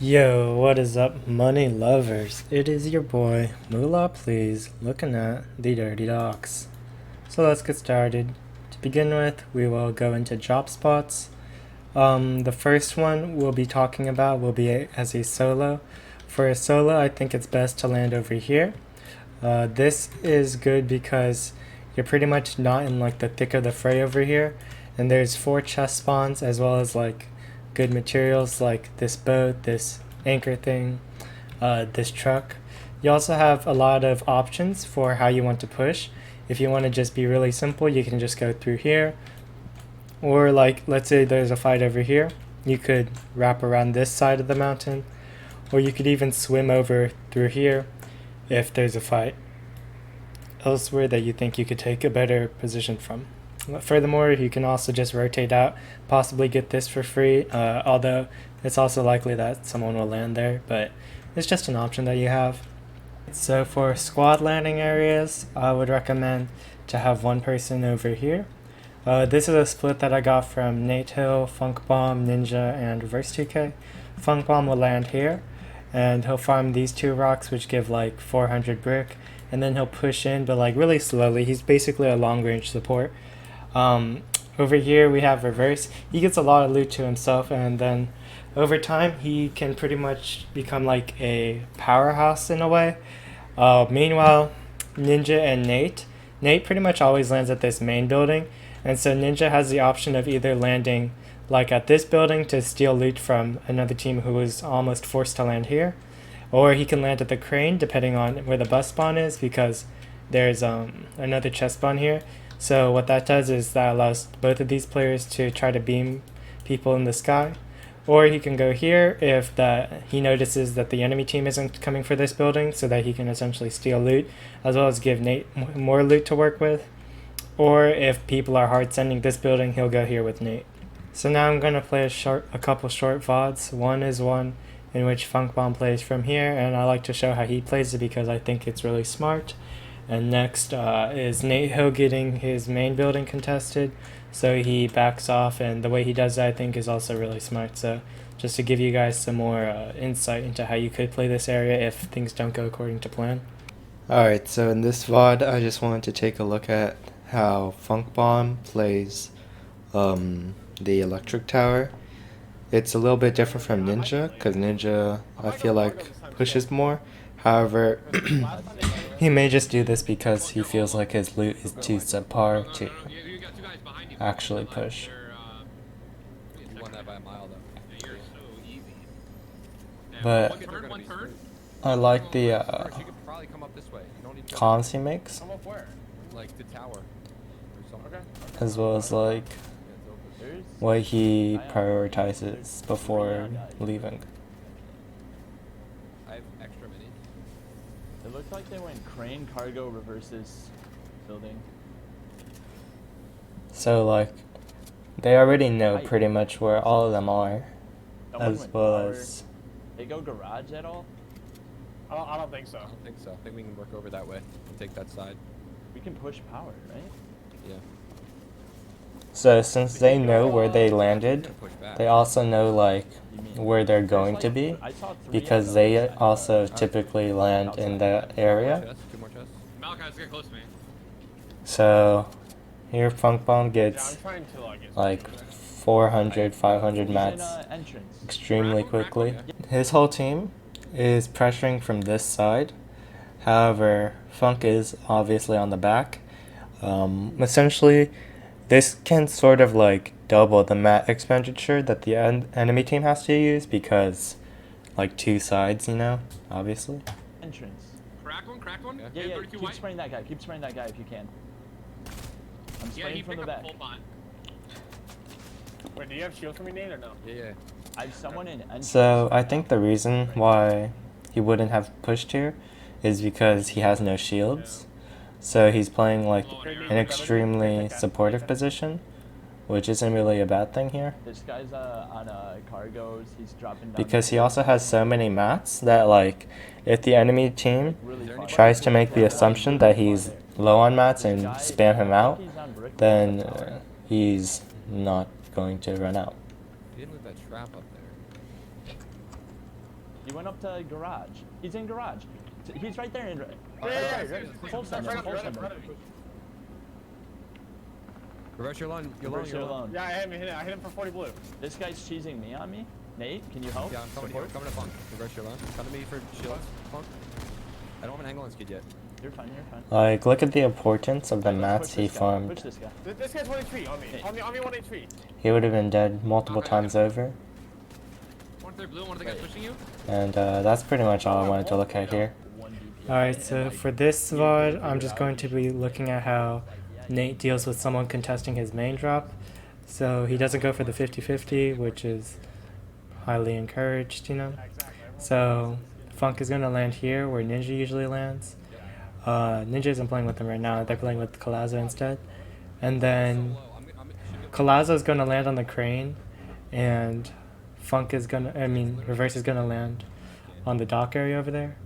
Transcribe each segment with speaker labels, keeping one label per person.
Speaker 1: Yo, what is up, money lovers? It is your boy, Mula, please, looking at the dirty docs. So let's get started. To begin with, we will go into drop spots. The first one we'll be talking about will be as a solo. For a solo, I think it's best to land over here. This is good because you're pretty much not in like the thick of the fray over here, and there's 4 chest spawns as well as like good materials like this boat, this anchor thing, this truck. You also have a lot of options for how you want to push. If you want to just be really simple, you can just go through here, or like let's say there's a fight over here, you could wrap around this side of the mountain, or you could even swim over through here if there's a fight elsewhere that you think you could take a better position from. Furthermore, you can also just rotate out, possibly get this for free, although it's also likely that someone will land there, but it's just an option that you have. So for squad landing areas, I would recommend to have one person over here. This is a split that I got from Nate Hill, Funk Bomb, Ninja, and Reverse 2K. Funk Bomb will land here, and he'll farm these 2 rocks, which give like 400 brick, and then he'll push in, but like really slowly. He's basically a long range support. Over here we have Reverse. He gets a lot of loot to himself, and then over time he can pretty much become like a powerhouse in a way. Meanwhile, Ninja and Nate pretty much always lands at this main building, and so Ninja has the option of either landing like at this building to steal loot from another team who was almost forced to land here, or he can land at the crane depending on where the bus spawn is, because there's another chest spawn here. So what that does is that allows both of these players to try to beam people in the sky. Or he can go here if he notices that the enemy team isn't coming for this building, so that he can essentially steal loot, as well as give Nate more loot to work with. Or if people are hard sending this building, he'll go here with Nate. So now I'm going to play a couple short VODs. One is one in which Funk Bomb plays from here, and I like to show how he plays it because I think it's really smart. And next is Nate Hill getting his main building contested, so he backs off, and the way he does that I think is also really smart. So just to give you guys some more insight into how you could play this area if things don't go according to plan. Alright, so in this VOD I just wanted to take a look at how Funk Bomb plays the electric tower. It's a little bit different from Ninja, because Ninja I feel like pushes more. However, he may just do this because he feels like his loot is too subpar to actually push. But I like the comms he makes, as well as like what he prioritizes before leaving.
Speaker 2: It looked like they went crane, cargo, reverses, building.
Speaker 1: So like, they already know pretty much where all of them are, as well as...
Speaker 2: They go garage at all?
Speaker 3: I don't think so.
Speaker 4: I don't think so. I think we can work over that way and take that side.
Speaker 2: We can push power, right?
Speaker 4: Yeah.
Speaker 1: So since they know where they landed, they also know like where they're going to be, because they also typically land in that area. So here Funk Bomb gets like 400, 500 mats extremely quickly. His whole team is pressuring from this side. However, Funk is obviously on the back. Essentially, this can sort of like double the mat expenditure that the enemy team has to use, because like 2 sides, you know, obviously.
Speaker 2: Entrance.
Speaker 3: Crack one.
Speaker 2: Yeah, keep spraying that guy. Keep spraying that guy if you can. I'm spraying from the back.
Speaker 3: Wait, do you have shield for me, Nate, or no?
Speaker 4: Yeah.
Speaker 2: I have someone in entrance.
Speaker 1: So I think the reason why he wouldn't have pushed here is because he has no shields. So he's playing like an extremely supportive position, which isn't really a bad thing here.
Speaker 2: This guy's on cargos. He's dropping down.
Speaker 1: Because he also has so many mats that like, if the enemy team tries to make the assumption that he's low on mats and spam him out, then he's not going to run out.
Speaker 4: He didn't leave that trap up there.
Speaker 2: He went up to garage. He's in garage. He's right there.
Speaker 3: Yeah.
Speaker 2: Full send him. Full send him.
Speaker 4: Reverse your line.
Speaker 2: Reverse your loan.
Speaker 3: Yeah, I hit him for 40 blue.
Speaker 2: This guy's cheesing me on me. Nate, can you help?
Speaker 4: Yeah, I'm coming here. Coming to Funk. Reverse your line. Come to me for shields. Funk. I don't have an angle on skid yet.
Speaker 2: You're fine, you're fine.
Speaker 1: Like, look at the importance of the mats he
Speaker 2: Push
Speaker 1: farmed.
Speaker 2: this guy.
Speaker 3: This guy's 1 HP on me.
Speaker 2: Hey.
Speaker 3: On me 1 HP.
Speaker 1: He would have been dead multiple times over.
Speaker 3: One third blue, one of the guys pushing you.
Speaker 1: And that's pretty much all I wanted to look at here. Alright, so for this VOD, I'm just going to be looking at how Nate deals with someone contesting his main drop. So he doesn't go for the 50-50, which is highly encouraged, you know. So Funk is going to land here where Ninja usually lands. Ninja isn't playing with him right now, they're playing with Colazo instead. And then Colazo is going to land on the crane, and Funk is going to, Reverse is going to land on the dock area over there.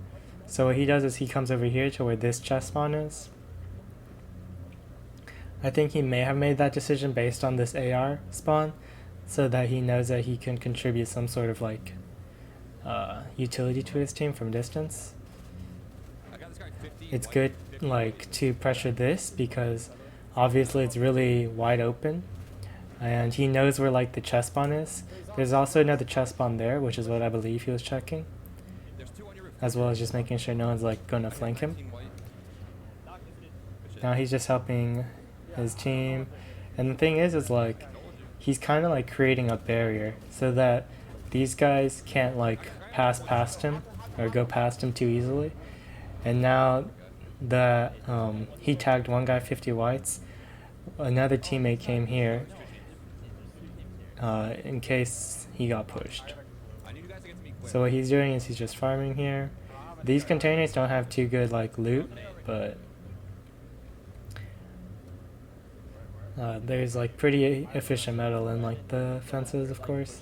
Speaker 1: So what he does is he comes over here to where this chest spawn is. I think he may have made that decision based on this AR spawn, so that he knows that he can contribute some sort of like utility to his team from distance. It's good like to pressure this because obviously it's really wide open, and he knows where like the chest spawn is. There's also another chest spawn there, which is what I believe he was checking, as well as just making sure no one's like gonna flank him. Now he's just helping his team, and the thing is like he's kind of like creating a barrier so that these guys can't like pass past him or go past him too easily. And now that he tagged one guy 50 whites, another teammate came here in case he got pushed. So what he's doing is he's just farming here. These containers don't have too good like loot, but there's like pretty efficient metal in like the fences, of course.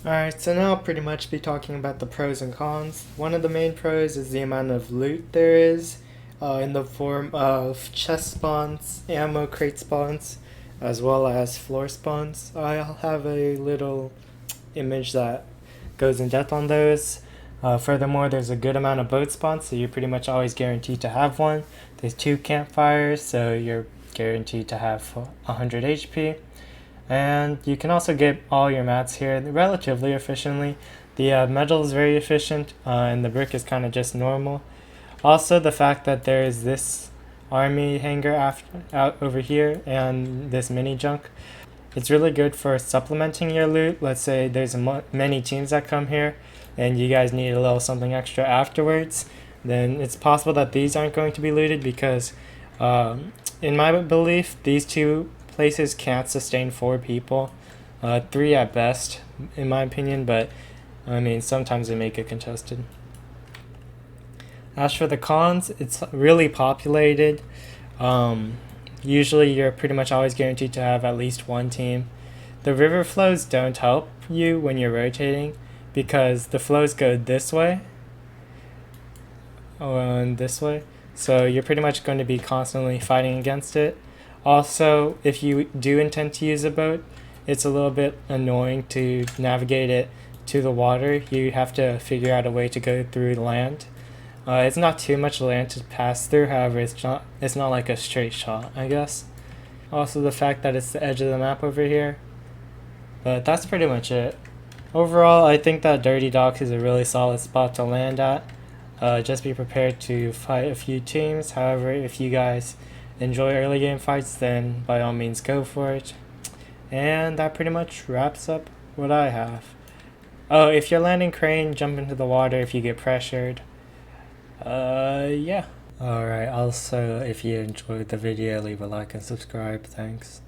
Speaker 1: Alright, so now I'll pretty much be talking about the pros and cons. One of the main pros is the amount of loot there is in the form of chest spawns, ammo crate spawns, as well as floor spawns. I'll have a little image that goes in depth on those. Furthermore, there's a good amount of boat spawns, so you're pretty much always guaranteed to have one. There's 2 campfires, so you're guaranteed to have 100 HP. And you can also get all your mats here relatively efficiently. The metal is very efficient, and the brick is kind of just normal. Also, the fact that there is this army hangar out over here and this mini junk, it's really good for supplementing your loot. Let's say there's many teams that come here and you guys need a little something extra afterwards, then it's possible that these aren't going to be looted because in my belief these 2 places can't sustain 4 people, 3 at best in my opinion, but I mean sometimes they make it contested. As for the cons, it's really populated. Usually you're pretty much always guaranteed to have at least 1 team. The river flows don't help you when you're rotating because the flows go this way and this way, so you're pretty much going to be constantly fighting against it. Also, if you do intend to use a boat, it's a little bit annoying to navigate it to the water. You have to figure out a way to go through land. It's not too much land to pass through, however it's not like a straight shot, I guess. Also the fact that it's the edge of the map over here. But that's pretty much it. Overall, I think that Dirty Docks is a really solid spot to land at. Just be prepared to fight a few teams. However, if you guys enjoy early game fights, then by all means go for it. And that pretty much wraps up what I have. Oh, if you're landing crane, jump into the water if you get pressured. Yeah. Alright, also if you enjoyed the video, leave a like and subscribe. Thanks.